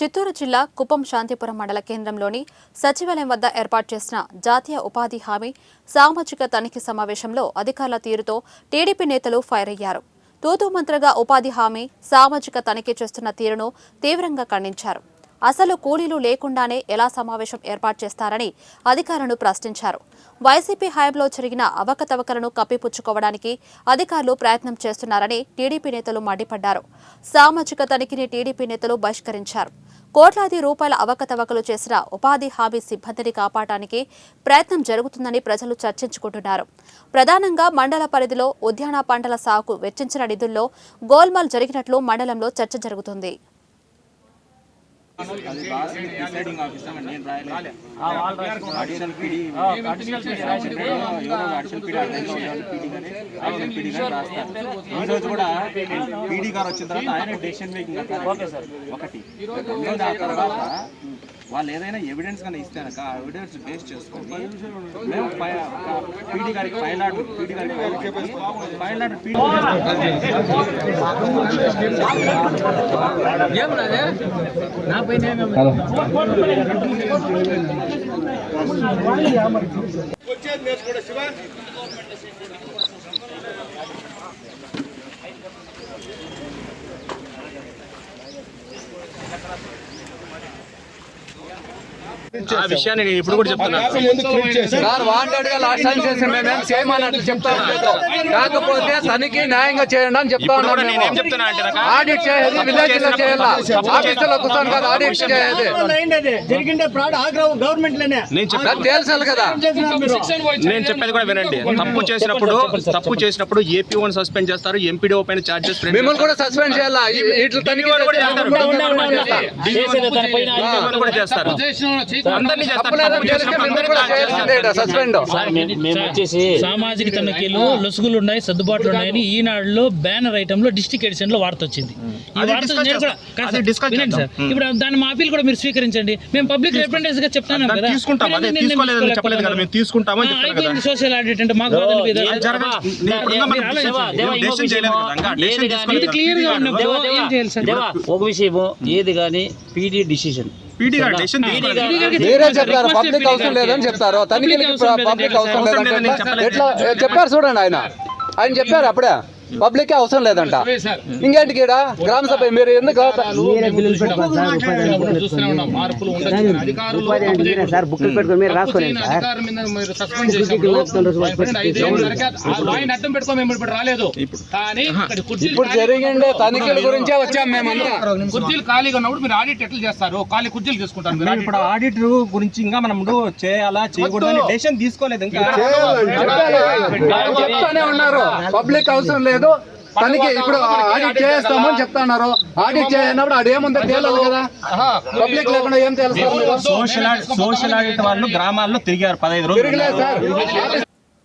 చిత్తూరు జిల్లా కుప్పం శాంతిపురం మండల కేంద్రంలోని సచివాలయం వద్ద ఏర్పాటు చేసిన జాతీయ ఉపాధి హామీ సామాజిక తనిఖీ సమావేశంలో అధికారుల తీరుతో టీడీపీ నేతలు ఫైర్ అయ్యారు. తూతూ మంత్రగా ఉపాధి హామీ సామాజిక తనిఖీ చేస్తున్న తీరును తీవ్రంగా ఖండించారు. అసలు కూలీలు లేకుండానే ఎలా సమావేశం ఏర్పాటు చేస్తారని అధికారులను ప్రశ్నించారు. వైసీపీ హయాంలో జరిగిన అవకతవకలను కప్పిపుచ్చుకోవడానికి అధికారులు ప్రయత్నం చేస్తున్నారని టీడీపీ నేతలు మండిపడ్డారు. సామాజిక తనిఖీని టీడీపీ నేతలు బహిష్కరించారు. కోట్లాది రూపాయల అవకతవకలు చేసిన ఉపాధి హామీ సిబ్బందిని కాపాడటానికి ప్రయత్నం జరుగుతుందని ప్రజలు చర్చించుకుంటున్నారు. ప్రధానంగా మండల పరిధిలో ఉద్యాన పంటల సాగుకు వెచ్చించిన నిధుల్లో గోల్మాల్ జరిగినట్లు మండలంలో చర్చ జరుగుతుంది. వాళ్ళు ఏదైనా ఎవిడెన్స్ కానీ ఇస్తే ఆ ఎవిడెన్స్ బేస్ చేసుకొని మేము పీడీ గారికి ఫైల్ ఆర్డర్ ఆ విషయాన్ని నేను ఇప్పుడు కూడా చెప్తున్నాను. వాంటెడ్ గా లాస్ట్ టైం చేసిన మేము సేమ్ అన్నట్లు చెప్తాను. కాకపోతే తనిఖీ న్యాయంగా చేయండి అని చెప్తాను. ఆడిట్ చేయాలి, విలేజ్ లో చేయాలి, ఆఫీసులో కూర్చొని కాదు ఆడిట్ చేయాలి. తెలుసు కదా. నేను చెప్పేది కూడా వినండి. తప్పు చేసినప్పుడు ఏపీఓని సస్పెండ్ చేస్తారు, ఎంపీడీఓ పైన చార్జెస్ మిమ్మల్ని కూడా సస్పెండ్ చేయాలా, ఇట్లా తనిఖీ కూడా చేస్తారు. సామాజిక తనిఖీలు లొసుగులు ఉన్నాయి, సర్దుబాట్లు ఉన్నాయని ఈనాడులో బ్యానర్ ఐటమ్ లో డిస్ట్రిక్ట్ ఎడిషన్ లో వార్త వచ్చింది. ఈ వార్త నేను కూడా వినండి సార్, ఇప్పుడు దాని మా అప్పీల్ కూడా మీరు స్వీకరించండి. మేము పబ్లిక్ రిప్రజెంటేటివ్ గా చెప్తాను కదా, సోషల్ ఆడిట్ అంటే మాకు క్లియర్ గా ఉన్నప్పుడు ఏం చేయాలి సార్? ఒక విషయము ఏది కానీ పీడీ డిసిషన్ మీరే చెప్పారు, పబ్లిక్ అవసరం లేదని చెప్తారు. తనిఖీలకి పబ్లిక్ అవసరం లేదంటే ఎట్లా చెప్పారు? చూడండి, ఆయన చెప్పారు అప్పుడే పబ్లిక్ అవసరం లేదంట. ఇంకేంటి ఇక్కడ గ్రామ సభ మీరు ఎందుకు ఇప్పుడు జరిగిండే తనిఖీల గురించే వచ్చాం మేమందరం. కుర్చీలు ఖాళీగా ఉన్నప్పుడు మీరు ఆడిట్ ఎట్లా చేస్తారు? ఖాళీ కుర్చీలు తీసుకుంటారు. ఇప్పుడు ఆడిట్ గురించి ఇంకా మనం చేయాలా చేయకూడదు డెసిషన్ తీసుకోలేదు. ఇంకా చెప్తానే ఉన్నారు పబ్లిక్ అవసరం లేదు, తనకి ఇప్పుడు ఆడిట్ చేస్తామని చెప్తున్నారు. ఆడిట్ చేయనప్పుడు అదేముందో తేలాలి కదా, పబ్లిక్ లేకుండా ఏం తెలుసు? సోషల్ ఆడిట్ వాళ్ళు గ్రామాల్లో తిరిగారు 15 రోజులు. తిరగలేదు సార్.